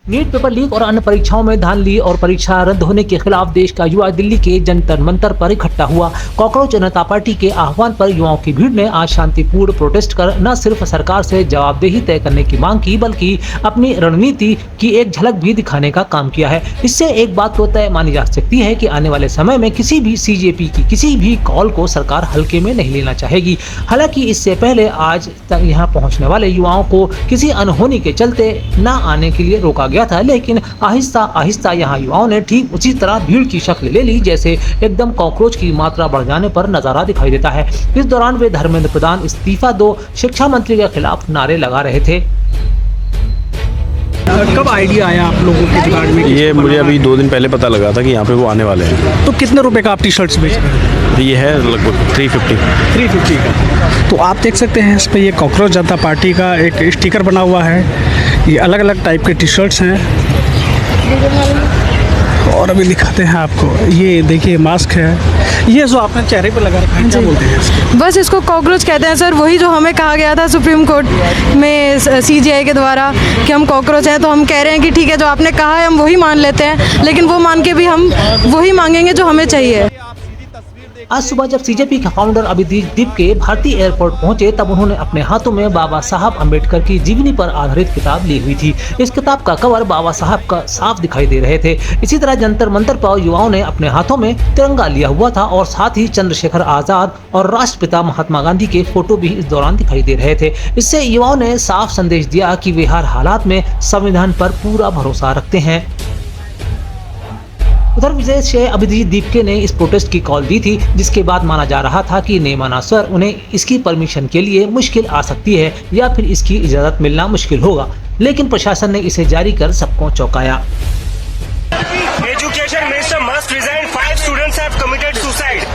NEET paper leak और अन्य परीक्षाओं में धांधली और परीक्षा रद्द होने के खिलाफ देश का युवा दिल्ली के जंतर मंतर पर इकट्ठा हुआ। कॉकरोच जनता पार्टी के आह्वान पर युवाओं की भीड़ ने आज शांतिपूर्ण प्रोटेस्ट कर न सिर्फ सरकार से जवाबदेही तय करने की मांग की, बल्कि अपनी रणनीति की एक झलक भी दिखाने का काम किया है। इससे एक बात तो तय मानी जा सकती है कि आने वाले समय में किसी भी सीजेपी की किसी भी कॉल को सरकार हल्के में नहीं लेना चाहेगी। हालांकि इससे पहले आज तक यहाँ पहुँचने वाले युवाओं को किसी अनहोनी के चलते न आने के लिए रोका गया था, लेकिन आहिस्ता आहिस्ता यहाँ युवाओं ने ठीक उसी तरह भीड़ की शक्ल ले ली जैसे एकदम कॉकरोच की मात्रा बढ़ जाने पर नजारा दिखाई देता है। इस दौरान वे धर्मेंद्र प्रधान इस्तीफा दो, शिक्षा मंत्री के खिलाफ नारे लगा रहे थे। कब आइडिया आया आप लोगों के दिमाग में? ये मुझे अभी 2 दिन पहले पता लगा था कि यहाँ पे वो आने वाले हैं। तो कितने रुपए का आप टी शर्ट्स बेच रहे हैं? ये है लगभग 350 का। तो आप देख सकते हैं इस पे ये कॉकरोच जनता पार्टी का एक स्टिकर बना हुआ है। ये अलग अलग टाइप के टी शर्ट्स हैं और अभी दिखाते हैं आपको। ये देखिए मास्क है, ये जो आपने चेहरे पे लगा रखा है, क्या बोलते हैं इसको? बस इसको कॉकरोच कहते हैं सर। वही जो हमें कहा गया था सुप्रीम कोर्ट में सीजीआई के द्वारा कि हम कॉकरोच हैं, तो हम कह रहे हैं कि ठीक है, जो आपने कहा है हम वही मान लेते हैं, लेकिन वो मान के भी हम वही मांगेंगे जो हमें चाहिए। आज सुबह जब सीजेपी के फाउंडर अभिजीत दीप के भारतीय एयरपोर्ट पहुंचे, तब उन्होंने अपने हाथों में बाबा साहब अम्बेडकर की जीवनी पर आधारित किताब ली हुई थी। इस किताब का कवर बाबा साहब का साफ दिखाई दे रहे थे। इसी तरह जंतर मंतर पर युवाओं ने अपने हाथों में तिरंगा लिया हुआ था और साथ ही चंद्रशेखर आजाद और राष्ट्रपिता महात्मा गांधी के फोटो भी इस दौरान दिखाई दे रहे थे। इससे युवाओं ने साफ संदेश दिया कि वे हर हालात में संविधान पर पूरा भरोसा रखते हैं। उधर विजय से अभिजीत दीपके ने इस प्रोटेस्ट की कॉल दी थी, जिसके बाद माना जा रहा था कि नेमानुसार उन्हें इसकी परमिशन के लिए मुश्किल आ सकती है या फिर इसकी इजाजत मिलना मुश्किल होगा, लेकिन प्रशासन ने इसे जारी कर सबको चौंकाया। Education Minister must resign. 5 students have committed suicide.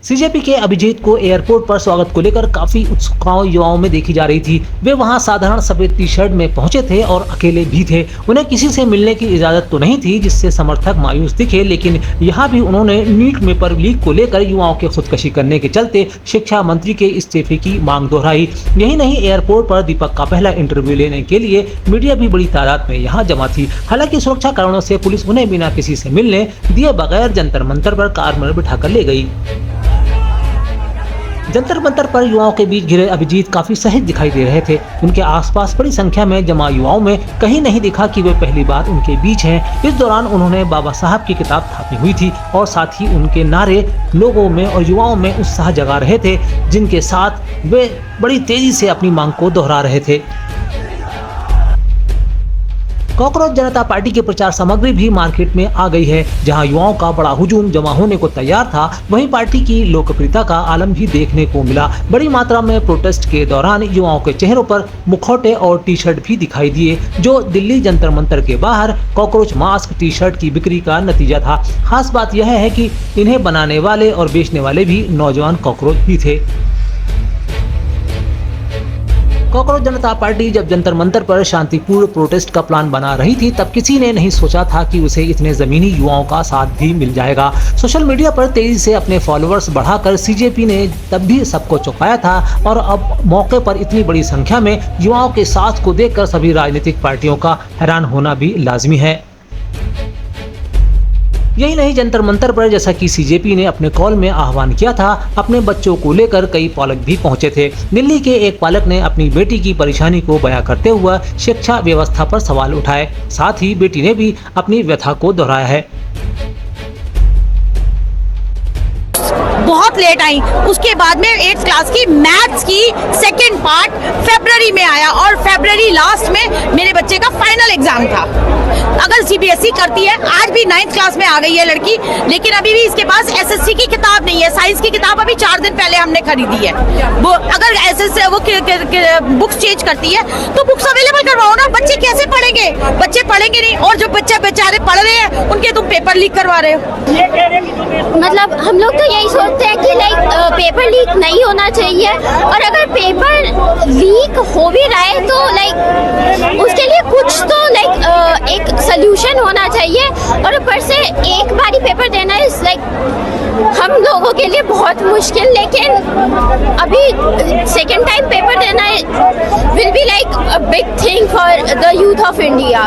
CJP के अभिजीत को एयरपोर्ट पर स्वागत को लेकर काफी उत्सुकता युवाओं में देखी जा रही थी। वे वहां साधारण सफेद टी शर्ट में पहुंचे थे और अकेले भी थे। उन्हें किसी से मिलने की इजाजत तो नहीं थी, जिससे समर्थक मायूस दिखे, लेकिन यहाँ भी उन्होंने नीट पेपर लीक को लेकर युवाओं के खुदकशी करने के चलते शिक्षा मंत्री के इस्तीफे की मांग दोहराई। यही नहीं, एयरपोर्ट पर दीपक का पहला इंटरव्यू लेने के लिए मीडिया भी बड़ी तादाद में यहाँ जमा थी। हालांकि सुरक्षा कारणों से पुलिस उन्हें बिना किसी से मिलने दिए बगैर जंतर मंतर पर कार में बिठाकर ले गई। जंतर मंतर पर युवाओं के बीच घिरे अभिजीत काफी सहज दिखाई दे रहे थे। उनके आसपास बड़ी संख्या में जमा युवाओं में कहीं नहीं दिखा कि वे पहली बार उनके बीच हैं। इस दौरान उन्होंने बाबा साहब की किताब थामी हुई थी और साथ ही उनके नारे लोगों में और युवाओं में उत्साह जगा रहे थे, जिनके साथ वे बड़ी तेजी से अपनी मांग को दोहरा रहे थे। कॉकरोच जनता पार्टी की प्रचार सामग्री भी मार्केट में आ गई है। जहां युवाओं का बड़ा हुजूम जमा होने को तैयार था, वहीं पार्टी की लोकप्रियता का आलम भी देखने को मिला। बड़ी मात्रा में प्रोटेस्ट के दौरान युवाओं के चेहरों पर मुखौटे और टी शर्ट भी दिखाई दिए, जो दिल्ली जंतर मंतर के बाहर कॉकरोच मास्क टी शर्ट की बिक्री का नतीजा था। खास बात यह है कि इन्हें बनाने वाले और बेचने वाले भी नौजवान कॉकरोच ही थे। कॉकरोच जनता पार्टी जब जंतर मंतर पर शांतिपूर्ण प्रोटेस्ट का प्लान बना रही थी, तब किसी ने नहीं सोचा था कि उसे इतने जमीनी युवाओं का साथ भी मिल जाएगा। सोशल मीडिया पर तेजी से अपने फॉलोअर्स बढ़ाकर सीजेपी ने तब भी सबको चौंकाया था और अब मौके पर इतनी बड़ी संख्या में युवाओं के साथ को देखकर सभी राजनीतिक पार्टियों का हैरान होना भी लाजमी है। यही नहीं, जंतर मंतर पर जैसा कि सीजेपी ने अपने कॉल में आह्वान किया था, अपने बच्चों को लेकर कई पालक भी पहुंचे थे। दिल्ली के एक पालक ने अपनी बेटी की परेशानी को बयां करते हुए शिक्षा व्यवस्था पर सवाल उठाए। साथ ही बेटी ने भी अपनी व्यथा को दोहराया है। बहुत लेट आई, उसके बाद में 8th क्लास की मैथ्स की सेकंड पार्ट फरवरी में आया और फरवरी लास्ट में मेरे बच्चे का फाइनल एग्जाम था। अगर सीबीएसई करती है, आज भी 9th क्लास में आ गई है लड़की, लेकिन अभी भी इसके पास एसएससी की किताब नहीं है। साइंस की किताब अभी 4 दिन पहले हमने खरीदी है। वो अगर एसएससी वो बुक्स चेंज करती है तो बुक्स अवेलेबल करवाओ ना। बच्चे कैसे पढ़ेंगे? बच्चे पढ़ेंगे नहीं, और जो बच्चे बेचारे पढ़ रहे हैं उनके तुम पेपर लीक करवा रहे हो। मतलब हम लोग तो यही सोचते हैं कि पेपर लीक नहीं होना चाहिए, और अगर पेपर लीक हो भी रहा है तो उसके लिए कुछ तो एक सोल्यूशन होना चाहिए। और ऊपर से एक बार ही पेपर देना इज हम लोगों के लिए बहुत मुश्किल, लेकिन अभी सेकेंड टाइम पेपर देना will be like a big thing for the youth of India.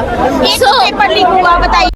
Paper leak हुआ, बताइए।